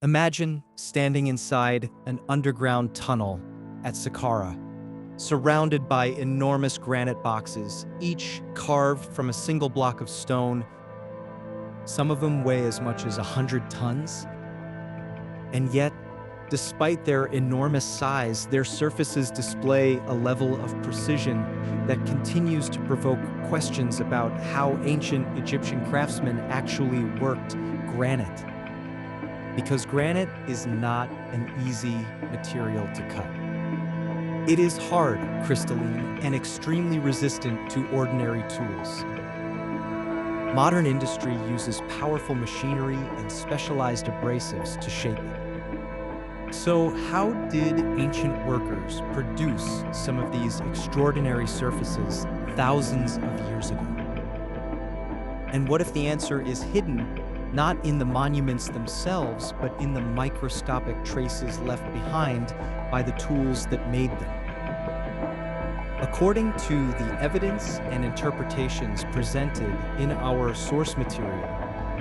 Imagine standing inside an underground tunnel at Saqqara, surrounded by enormous granite boxes, each carved from a single block of stone. Some of them weigh as much as 100 tons. And yet, despite their enormous size, their surfaces display a level of precision that continues to provoke questions about how ancient Egyptian craftsmen actually worked granite. Because granite is not an easy material to cut. It is hard, crystalline, and extremely resistant to ordinary tools. Modern industry uses powerful machinery and specialized abrasives to shape it. So how did ancient workers produce some of these extraordinary surfaces thousands of years ago? And what if the answer is hidden not in the monuments themselves, but in the microscopic traces left behind by the tools that made them? According to the evidence and interpretations presented in our source material,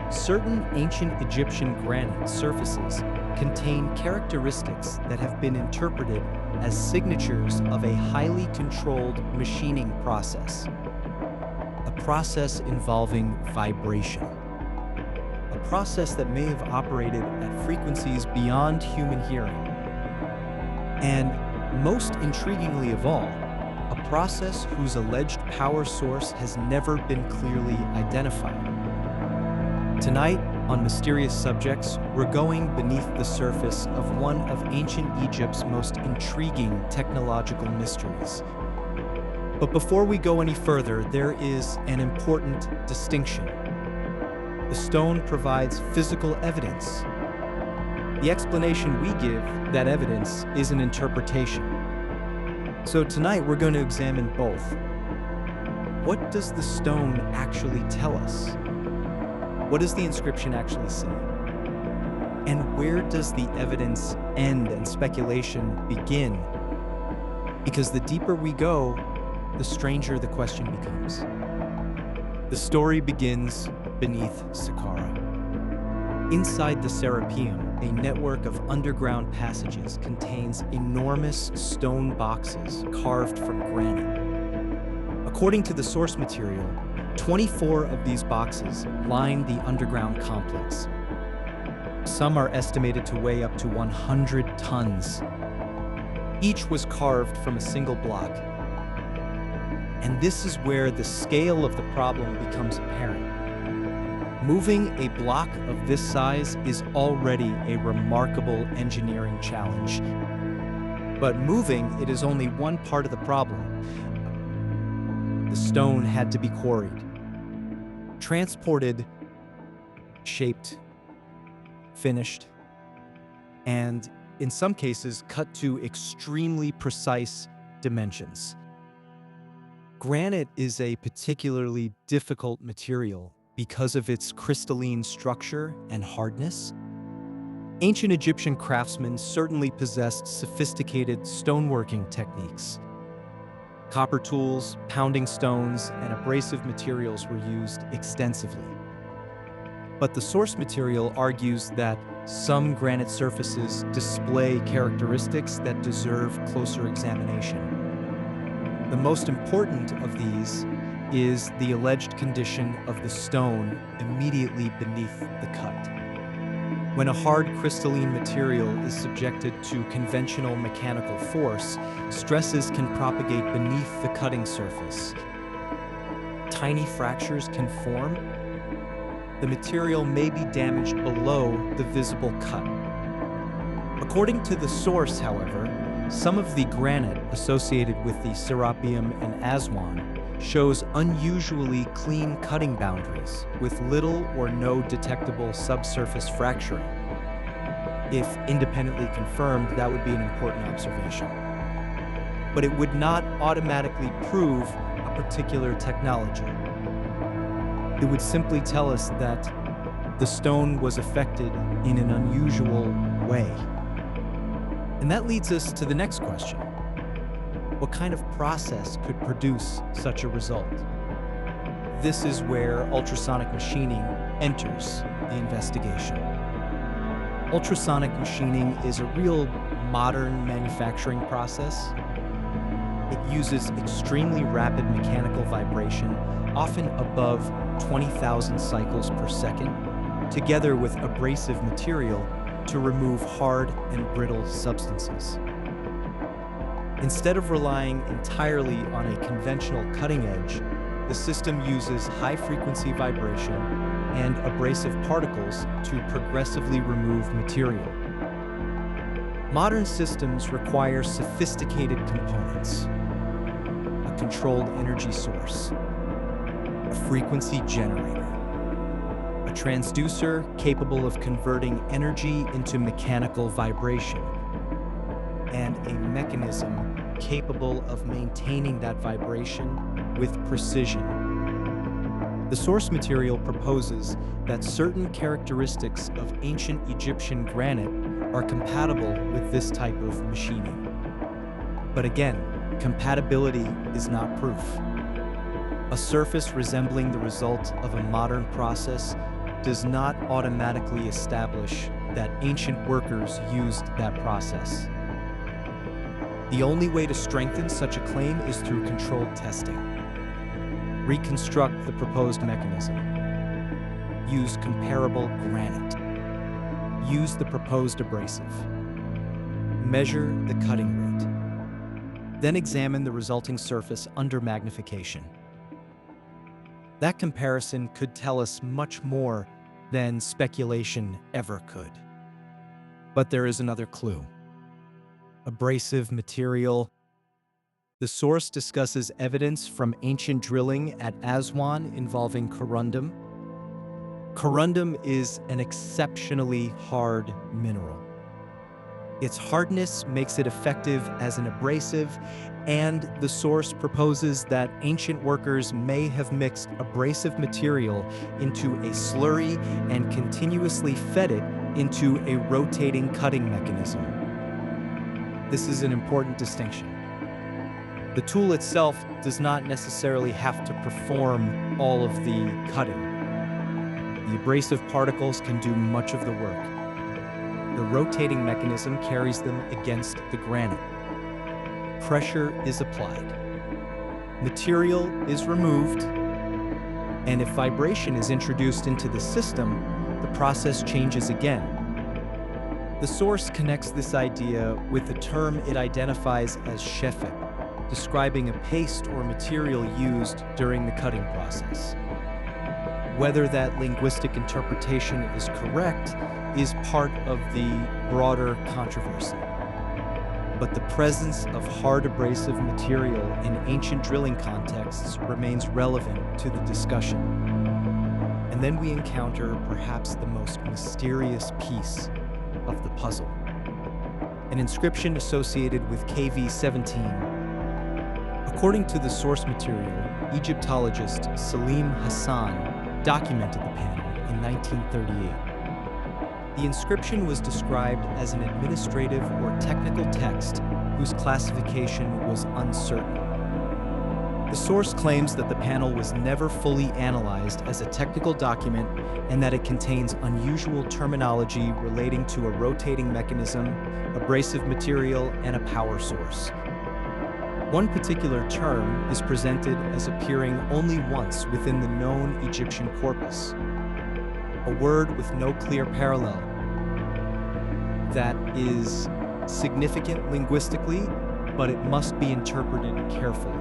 certain ancient Egyptian granite surfaces contain characteristics that have been interpreted as signatures of a highly controlled machining process, a process involving vibration. A process that may have operated at frequencies beyond human hearing. And most intriguingly of all, a process whose alleged power source has never been clearly identified. Tonight, on Mysterious Subjects, we're going beneath the surface of one of ancient Egypt's most intriguing technological mysteries. But before we go any further, there is an important distinction. The stone provides physical evidence. The explanation we give that evidence is an interpretation. So tonight we're going to examine both. What does the stone actually tell us? What does the inscription actually say? And where does the evidence end and speculation begin? Because the deeper we go, the stranger the question becomes. The story begins beneath Saqqara. Inside the Serapeum, a network of underground passages contains enormous stone boxes carved from granite. According to the source material, 24 of these boxes line the underground complex. Some are estimated to weigh up to 100 tons. Each was carved from a single block. And this is where the scale of the problem becomes apparent. Moving a block of this size is already a remarkable engineering challenge. But moving it is only one part of the problem. The stone had to be quarried, transported, shaped, finished, and in some cases cut to extremely precise dimensions. Granite is a particularly difficult material because of its crystalline structure and hardness. Ancient Egyptian craftsmen certainly possessed sophisticated stoneworking techniques. Copper tools, pounding stones, and abrasive materials were used extensively. But the source material argues that some granite surfaces display characteristics that deserve closer examination. The most important of these is the alleged condition of the stone immediately beneath the cut. When a hard crystalline material is subjected to conventional mechanical force, stresses can propagate beneath the cutting surface. Tiny fractures can form. The material may be damaged below the visible cut. According to the source, however, some of the granite associated with the Serapeum and Aswan shows unusually clean cutting boundaries with little or no detectable subsurface fracturing. If independently confirmed, that would be an important observation. But it would not automatically prove a particular technology. It would simply tell us that the stone was affected in an unusual way. And that leads us to the next question. What kind of process could produce such a result? This is where ultrasonic machining enters the investigation. Ultrasonic machining is a real modern manufacturing process. It uses extremely rapid mechanical vibration, often above 20,000 cycles per second, together with abrasive material to remove hard and brittle substances. Instead of relying entirely on a conventional cutting edge, the system uses high-frequency vibration and abrasive particles to progressively remove material. Modern systems require sophisticated components, a controlled energy source, a frequency generator, a transducer capable of converting energy into mechanical vibration, and a mechanism capable of maintaining that vibration with precision. The source material proposes that certain characteristics of ancient Egyptian granite are compatible with this type of machining. But again, compatibility is not proof. A surface resembling the result of a modern process does not automatically establish that ancient workers used that process. The only way to strengthen such a claim is through controlled testing. Reconstruct the proposed mechanism. Use comparable granite. Use the proposed abrasive. Measure the cutting rate. Then examine the resulting surface under magnification. That comparison could tell us much more than speculation ever could. But there is another clue. Abrasive material. The source discusses evidence from ancient drilling at Aswan involving corundum. Corundum is an exceptionally hard mineral. Its hardness makes it effective as an abrasive, and the source proposes that ancient workers may have mixed abrasive material into a slurry and continuously fed it into a rotating cutting mechanism. This is an important distinction. The tool itself does not necessarily have to perform all of the cutting. The abrasive particles can do much of the work. The rotating mechanism carries them against the granite. Pressure is applied. Material is removed, and if vibration is introduced into the system, the process changes again. The source connects this idea with the term it identifies as shefet, describing a paste or material used during the cutting process. Whether that linguistic interpretation is correct is part of the broader controversy. But the presence of hard abrasive material in ancient drilling contexts remains relevant to the discussion. And then we encounter perhaps the most mysterious piece of the puzzle. An inscription associated with KV-17. According to the source material, Egyptologist Salim Hassan documented the panel in 1938. The inscription was described as an administrative or technical text whose classification was uncertain. The source claims that the panel was never fully analyzed as a technical document and that it contains unusual terminology relating to a rotating mechanism, abrasive material, and a power source. One particular term is presented as appearing only once within the known Egyptian corpus, a word with no clear parallel that is significant linguistically, but it must be interpreted carefully.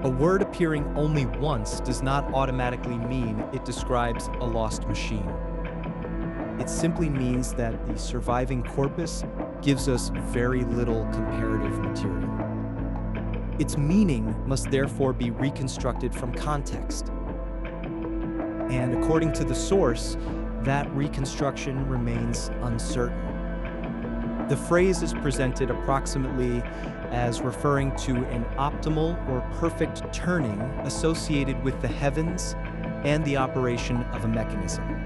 A word appearing only once does not automatically mean it describes a lost machine. It simply means that the surviving corpus gives us very little comparative material. Its meaning must therefore be reconstructed from context. And according to the source, that reconstruction remains uncertain. The phrase is presented approximately as referring to an optimal or perfect turning associated with the heavens and the operation of a mechanism.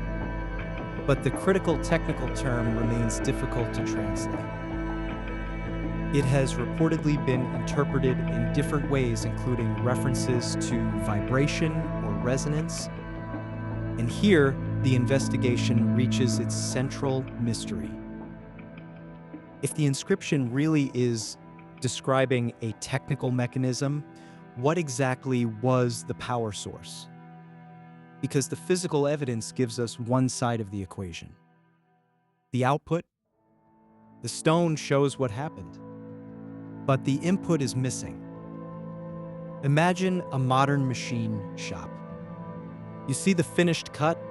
But the critical technical term remains difficult to translate. It has reportedly been interpreted in different ways, including references to vibration or resonance. And here, the investigation reaches its central mystery. If the inscription really is describing a technical mechanism, what exactly was the power source? Because the physical evidence gives us one side of the equation. The output, the stone shows what happened, but the input is missing. Imagine a modern machine shop. You see the finished cut,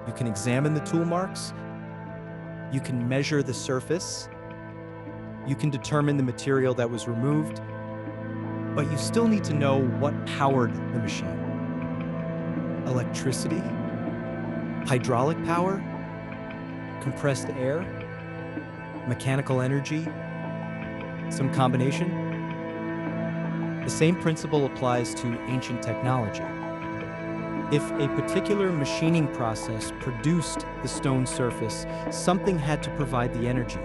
you can examine the tool marks, you can measure the surface, you can determine the material that was removed, but you still need to know what powered the machine. Electricity? Hydraulic power? Compressed air? Mechanical energy? Some combination? The same principle applies to ancient technology. If a particular machining process produced the stone surface, something had to provide the energy.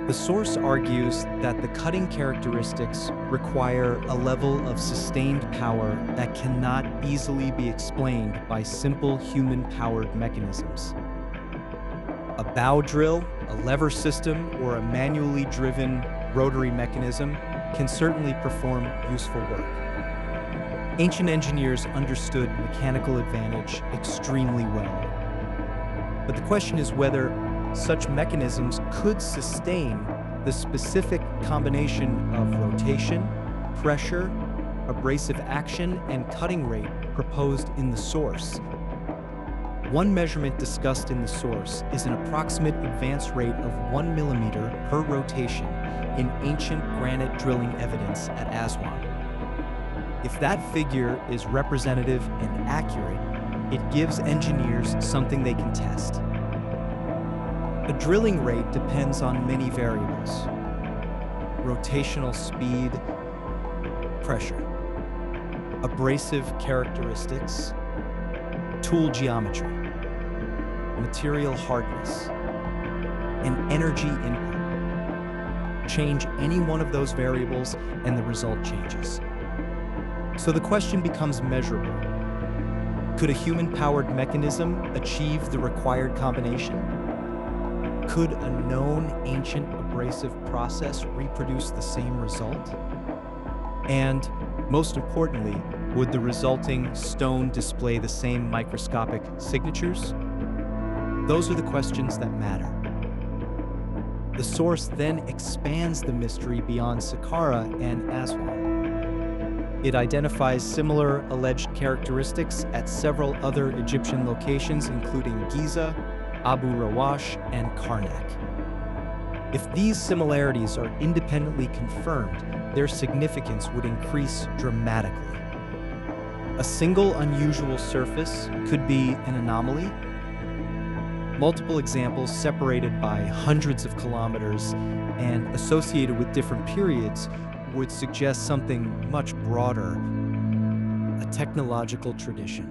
The source argues that the cutting characteristics require a level of sustained power that cannot easily be explained by simple human-powered mechanisms. A bow drill, a lever system, or a manually driven rotary mechanism can certainly perform useful work. Ancient engineers understood mechanical advantage extremely well. But the question is whether such mechanisms could sustain the specific combination of rotation, pressure, abrasive action, and cutting rate proposed in the source. One measurement discussed in the source is an approximate advance rate of 1 millimeter per rotation in ancient granite drilling evidence at Aswan. If that figure is representative and accurate, it gives engineers something they can test. A drilling rate depends on many variables: rotational speed, pressure, abrasive characteristics, tool geometry, material hardness, and energy input. Change any one of those variables and the result changes. So the question becomes measurable. Could a human-powered mechanism achieve the required combination? Could a known ancient abrasive process reproduce the same result? And, most importantly, would the resulting stone display the same microscopic signatures? Those are the questions that matter. The source then expands the mystery beyond Saqqara and Aswan. It identifies similar alleged characteristics at several other Egyptian locations, including Giza, Abu Rawash, and Karnak. If these similarities are independently confirmed, their significance would increase dramatically. A single unusual surface could be an anomaly. Multiple examples separated by hundreds of kilometers and associated with different periods would suggest something much broader: a technological tradition,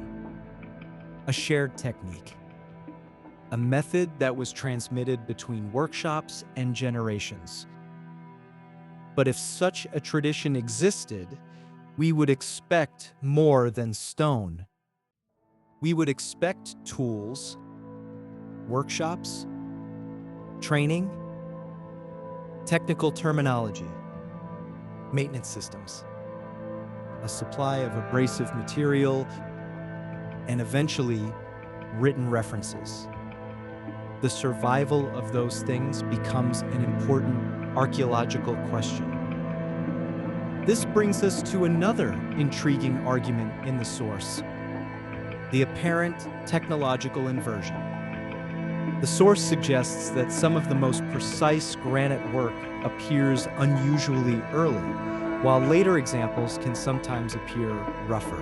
a shared technique, a method that was transmitted between workshops and generations. But if such a tradition existed, we would expect more than stone. We would expect tools, workshops, training, technical terminology, maintenance systems, a supply of abrasive material, and eventually written references. The survival of those things becomes an important archaeological question. This brings us to another intriguing argument in the source: the apparent technological inversion. The source suggests that some of the most precise granite work appears unusually early, while later examples can sometimes appear rougher.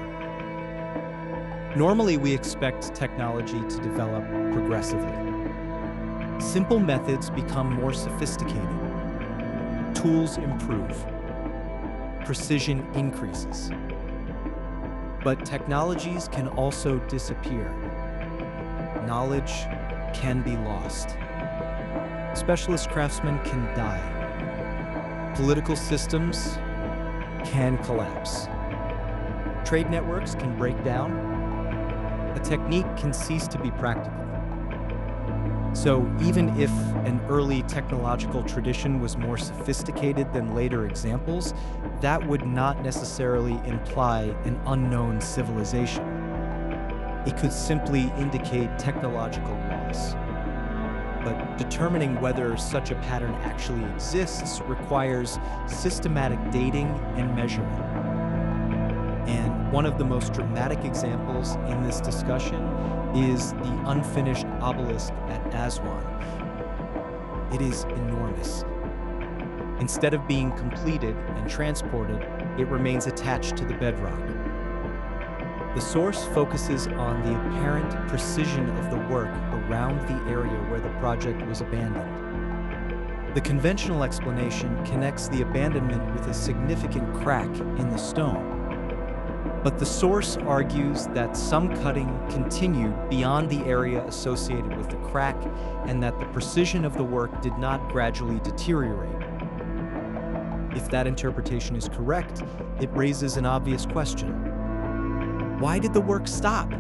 Normally, we expect technology to develop progressively. Simple methods become more sophisticated. Tools improve. Precision increases. But technologies can also disappear. Knowledge can be lost. Specialist craftsmen can die. Political systems can collapse. Trade networks can break down. a technique can cease to be practical. So even if an early technological tradition was more sophisticated than later examples, that would not necessarily imply an unknown civilization. It could simply indicate technological loss. But determining whether such a pattern actually exists requires systematic dating and measurement. And one of the most dramatic examples in this discussion is the unfinished obelisk at Aswan. It is enormous. Instead of being completed and transported, it remains attached to the bedrock. The source focuses on the apparent precision of the work around the area where the project was abandoned. The conventional explanation connects the abandonment with a significant crack in the stone. But the source argues that some cutting continued beyond the area associated with the crack and that the precision of the work did not gradually deteriorate. If that interpretation is correct, it raises an obvious question. Why did the work stop?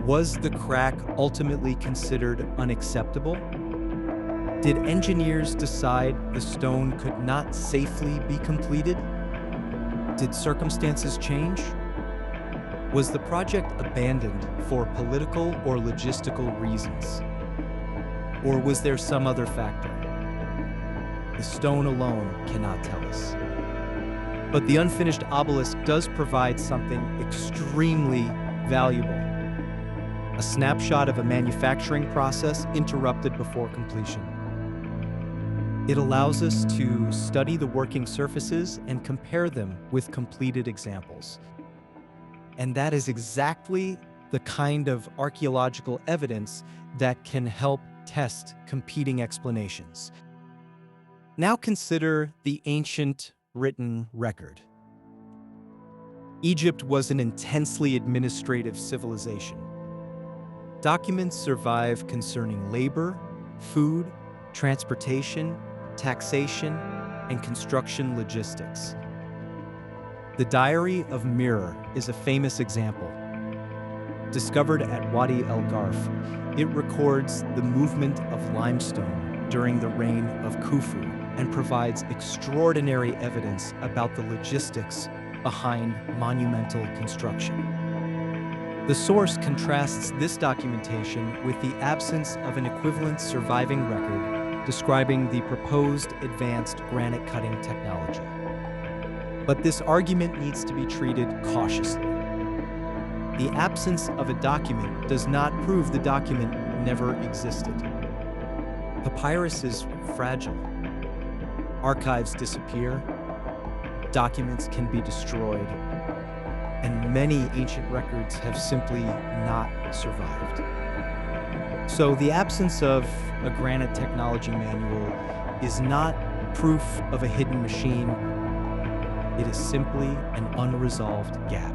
Was the crack ultimately considered unacceptable? Did engineers decide the stone could not safely be completed? Did circumstances change? Was the project abandoned for political or logistical reasons? Or was there some other factor? The stone alone cannot tell us. But the unfinished obelisk does provide something extremely valuable. A snapshot of a manufacturing process interrupted before completion. It allows us to study the working surfaces and compare them with completed examples. And that is exactly the kind of archaeological evidence that can help test competing explanations. Now consider the ancient written record. Egypt was an intensely administrative civilization. Documents survive concerning labor, food, transportation, taxation, and construction logistics. The Diary of Mirror is a famous example. Discovered at Wadi El Garf, it records the movement of limestone during the reign of Khufu and provides extraordinary evidence about the logistics behind monumental construction. The source contrasts this documentation with the absence of an equivalent surviving record describing the proposed advanced granite cutting technology. But this argument needs to be treated cautiously. The absence of a document does not prove the document never existed. Papyrus is fragile. Archives disappear. Documents can be destroyed. And many ancient records have simply not survived. So the absence of a granite technology manual is not proof of a hidden machine. It is simply an unresolved gap.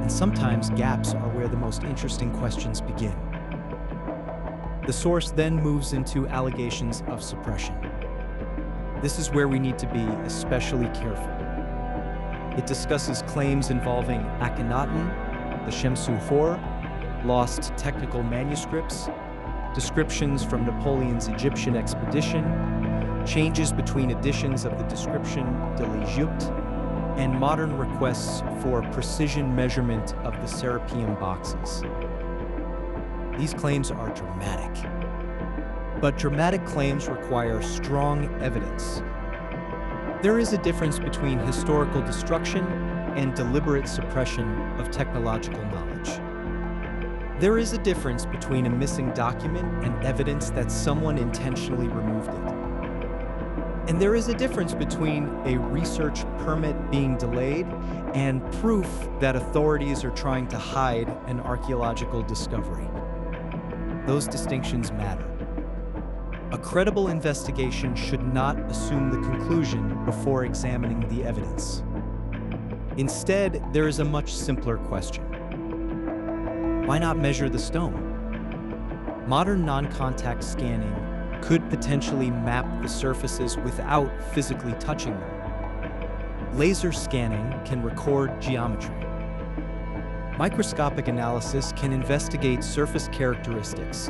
And sometimes gaps are where the most interesting questions begin. The source then moves into allegations of suppression. This is where we need to be especially careful. It discusses claims involving Akhenaten, the Shamsu Hor, lost technical manuscripts, descriptions from Napoleon's Egyptian expedition, changes between editions of the description de l'Egypte, and modern requests for precision measurement of the Serapeum boxes. These claims are dramatic. But dramatic claims require strong evidence. There is a difference between historical destruction and deliberate suppression of technological knowledge. There is a difference between a missing document and evidence that someone intentionally removed it. And there is a difference between a research permit being delayed and proof that authorities are trying to hide an archaeological discovery. Those distinctions matter. A credible investigation should not assume the conclusion before examining the evidence. Instead, there is a much simpler question. Why not measure the stone? Modern non-contact scanning could potentially map the surfaces without physically touching them. Laser scanning can record geometry. Microscopic analysis can investigate surface characteristics.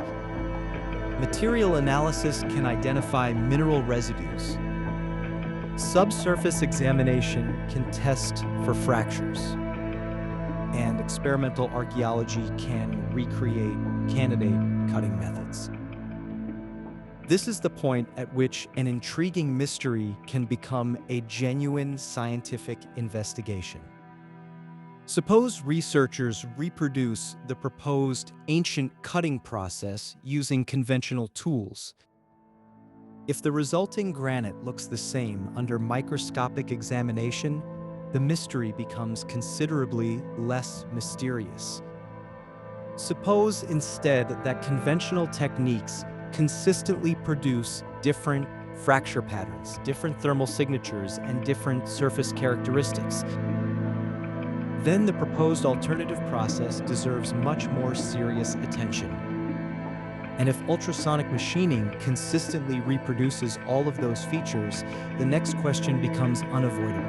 Material analysis can identify mineral residues. Subsurface examination can test for fractures. And experimental archaeology can recreate candidate cutting methods. This is the point at which an intriguing mystery can become a genuine scientific investigation. Suppose researchers reproduce the proposed ancient cutting process using conventional tools. If the resulting granite looks the same under microscopic examination, the mystery becomes considerably less mysterious. Suppose instead that conventional techniques consistently produce different fracture patterns, different thermal signatures, and different surface characteristics. Then the proposed alternative process deserves much more serious attention. And if ultrasonic machining consistently reproduces all of those features, the next question becomes unavoidable.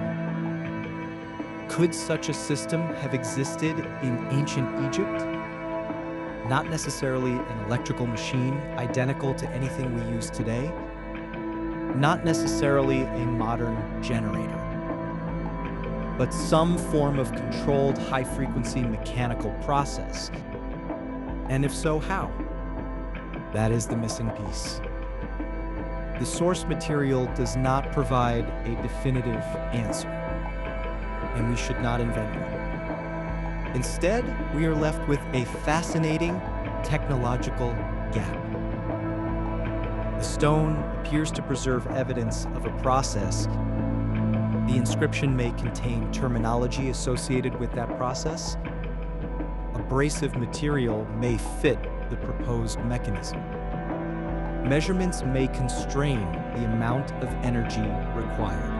Could such a system have existed in ancient Egypt? Not necessarily an electrical machine identical to anything we use today. Not necessarily a modern generator. But some form of controlled high-frequency mechanical process. And if so, how? That is the missing piece. The source material does not provide a definitive answer, and we should not invent one. Instead, we are left with a fascinating technological gap. The stone appears to preserve evidence of a process. The inscription may contain terminology associated with that process. Abrasive material may fit the proposed mechanism. Measurements may constrain the amount of energy required.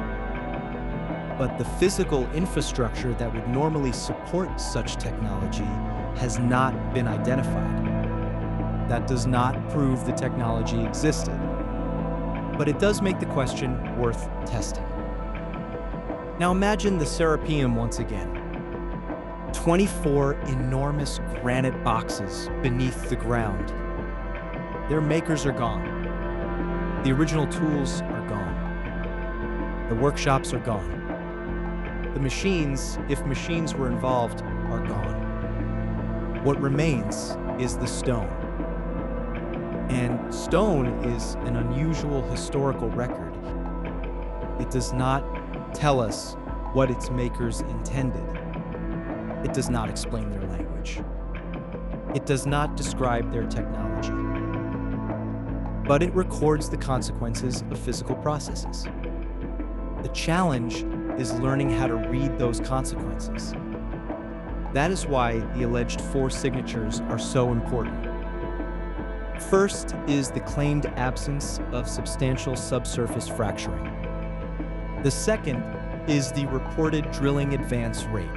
But the physical infrastructure that would normally support such technology has not been identified. That does not prove the technology existed, but it does make the question worth testing. Now imagine the Serapeum once again. 24 enormous granite boxes beneath the ground. Their makers are gone. The original tools are gone. The workshops are gone. The machines, if machines were involved, are gone. What remains is the stone. And stone is an unusual historical record. It does not tell us what its makers intended. It does not explain their language. It does not describe their technology. But it records the consequences of physical processes. The challenge is learning how to read those consequences. That is why the alleged 4 signatures are so important. First is the claimed absence of substantial subsurface fracturing. The second is the reported drilling advance rate.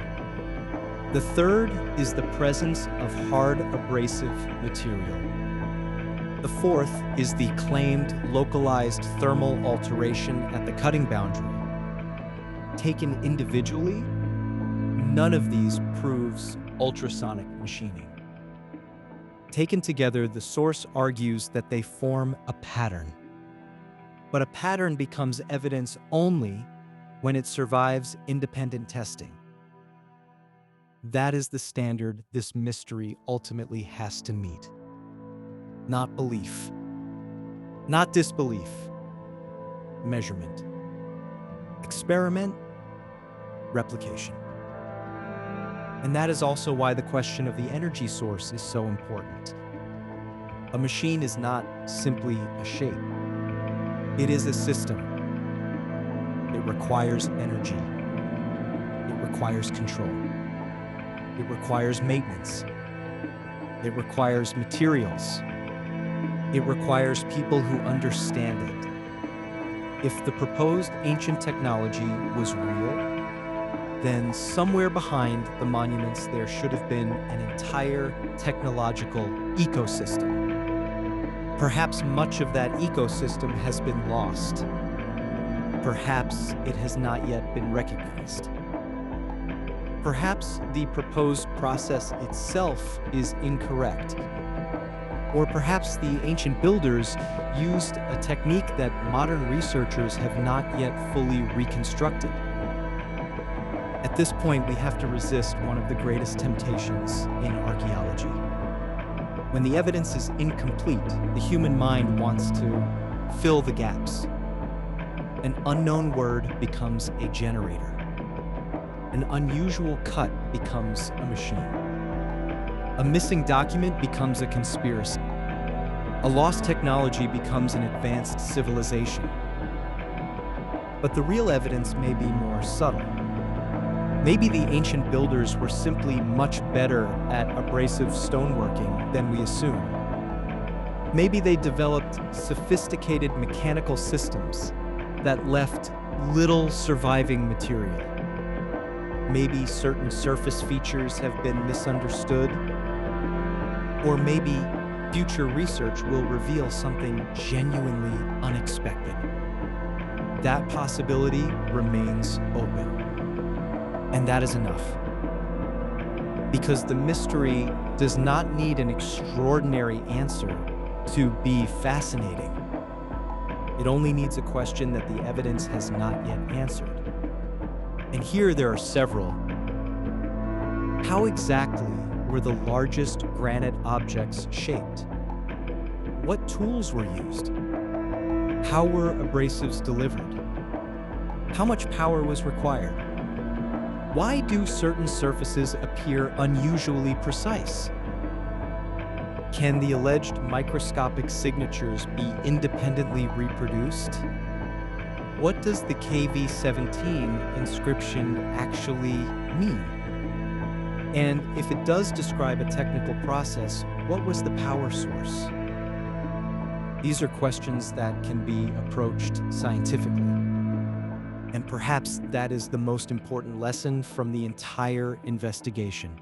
The third is the presence of hard abrasive material. The fourth is the claimed localized thermal alteration at the cutting boundary. Taken individually, none of these proves ultrasonic machining. Taken together, the source argues that they form a pattern. But a pattern becomes evidence only when it survives independent testing. That is the standard this mystery ultimately has to meet. Not belief. Not disbelief. Measurement. Experiment. Replication. And that is also why the question of the energy source is so important. A machine is not simply a shape. It is a system. It requires energy. It requires control. It requires maintenance. It requires materials. It requires people who understand it. If the proposed ancient technology was real, then somewhere behind the monuments there should have been an entire technological ecosystem. Perhaps much of that ecosystem has been lost. Perhaps it has not yet been recognized. Perhaps the proposed process itself is incorrect. Or perhaps the ancient builders used a technique that modern researchers have not yet fully reconstructed. At this point, we have to resist one of the greatest temptations in archaeology. When the evidence is incomplete, the human mind wants to fill the gaps. An unknown word becomes a generator. An unusual cut becomes a machine. A missing document becomes a conspiracy. A lost technology becomes an advanced civilization. But the real evidence may be more subtle. Maybe the ancient builders were simply much better at abrasive stoneworking than we assume. Maybe they developed sophisticated mechanical systems that left little surviving material. Maybe certain surface features have been misunderstood. Or maybe future research will reveal something genuinely unexpected. That possibility remains open. And that is enough. Because the mystery does not need an extraordinary answer to be fascinating. It only needs a question that the evidence has not yet answered. And here there are several. How exactly were the largest granite objects shaped? What tools were used? How were abrasives delivered? How much power was required? Why do certain surfaces appear unusually precise? Can the alleged microscopic signatures be independently reproduced? What does the KV-17 inscription actually mean? And if it does describe a technical process, what was the power source? These are questions that can be approached scientifically. And perhaps that is the most important lesson from the entire investigation.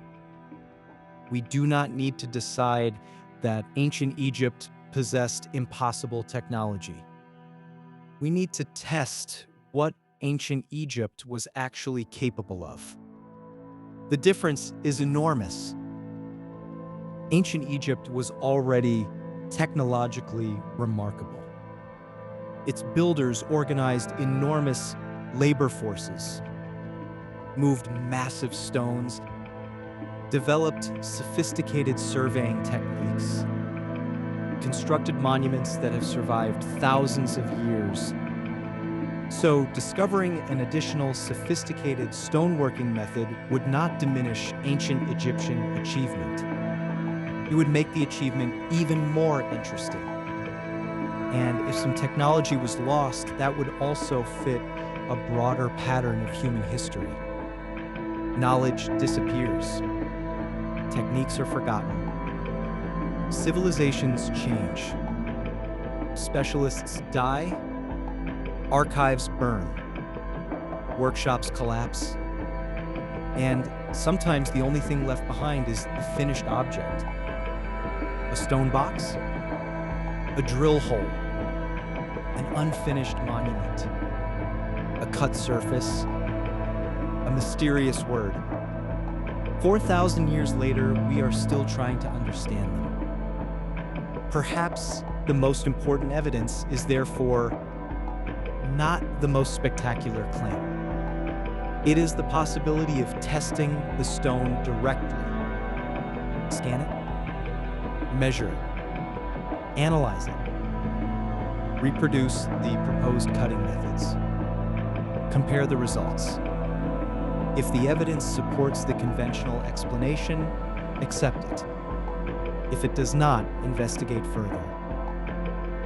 We do not need to decide that ancient Egypt possessed impossible technology. We need to test what ancient Egypt was actually capable of. The difference is enormous. Ancient Egypt was already technologically remarkable. Its builders organized enormous labor forces, moved massive stones, developed sophisticated surveying techniques, constructed monuments that have survived thousands of years. So, discovering an additional sophisticated stoneworking method would not diminish ancient Egyptian achievement. It would make the achievement even more interesting. And if some technology was lost, that would also fit a broader pattern of human history. Knowledge disappears. Techniques are forgotten. Civilizations change. Specialists die. Archives burn. Workshops collapse. And sometimes the only thing left behind is the finished object. A stone box, a drill hole, an unfinished monument, a cut surface, a mysterious word. 4,000 years later, we are still trying to understand them. Perhaps the most important evidence is therefore not the most spectacular claim. It is the possibility of testing the stone directly. Scan it, measure it, analyze it, reproduce the proposed cutting methods. Compare the results. If the evidence supports the conventional explanation, accept it. If it does not, investigate further.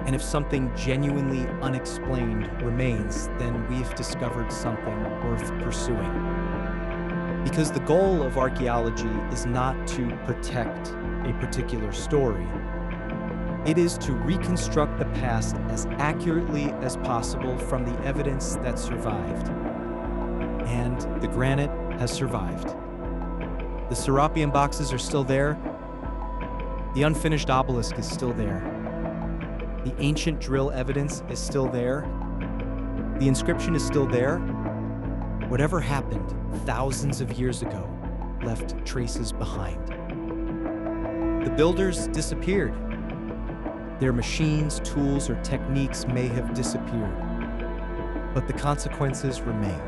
And if something genuinely unexplained remains, then we've discovered something worth pursuing. Because the goal of archaeology is not to protect a particular story. It is to reconstruct the past as accurately as possible from the evidence that survived. And the granite has survived. The Serapeum boxes are still there. The unfinished obelisk is still there. The ancient drill evidence is still there. The inscription is still there. Whatever happened thousands of years ago left traces behind. The builders disappeared. Their machines, tools, or techniques may have disappeared, but the consequences remain.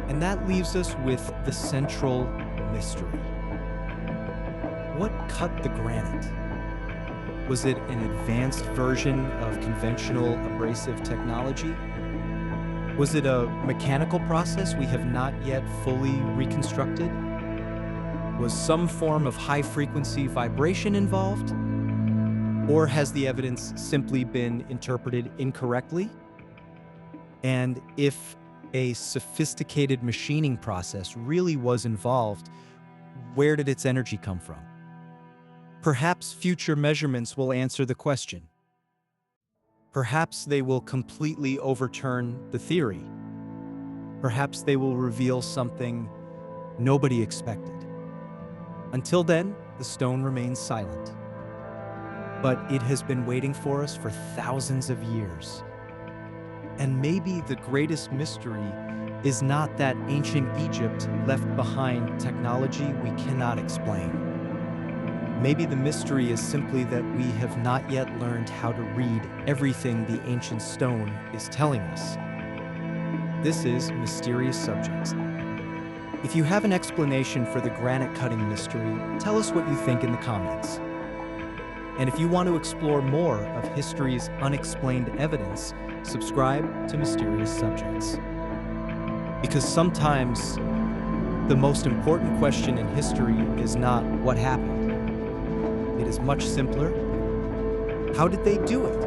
And that leaves us with the central mystery. What cut the granite? Was it an advanced version of conventional abrasive technology? Was it a mechanical process we have not yet fully reconstructed? Was some form of high-frequency vibration involved? Or has the evidence simply been interpreted incorrectly? And if a sophisticated machining process really was involved, where did its energy come from? Perhaps future measurements will answer the question. Perhaps they will completely overturn the theory. Perhaps they will reveal something nobody expected. Until then, the stone remains silent. But it has been waiting for us for thousands of years. And maybe the greatest mystery is not that ancient Egypt left behind technology we cannot explain. Maybe the mystery is simply that we have not yet learned how to read everything the ancient stone is telling us. This is Mysterious Subjects. If you have an explanation for the granite cutting mystery, tell us what you think in the comments. And if you want to explore more of history's unexplained evidence, subscribe to Mysterious Subjects. Because sometimes the most important question in history is not what happened. It is much simpler. How did they do it?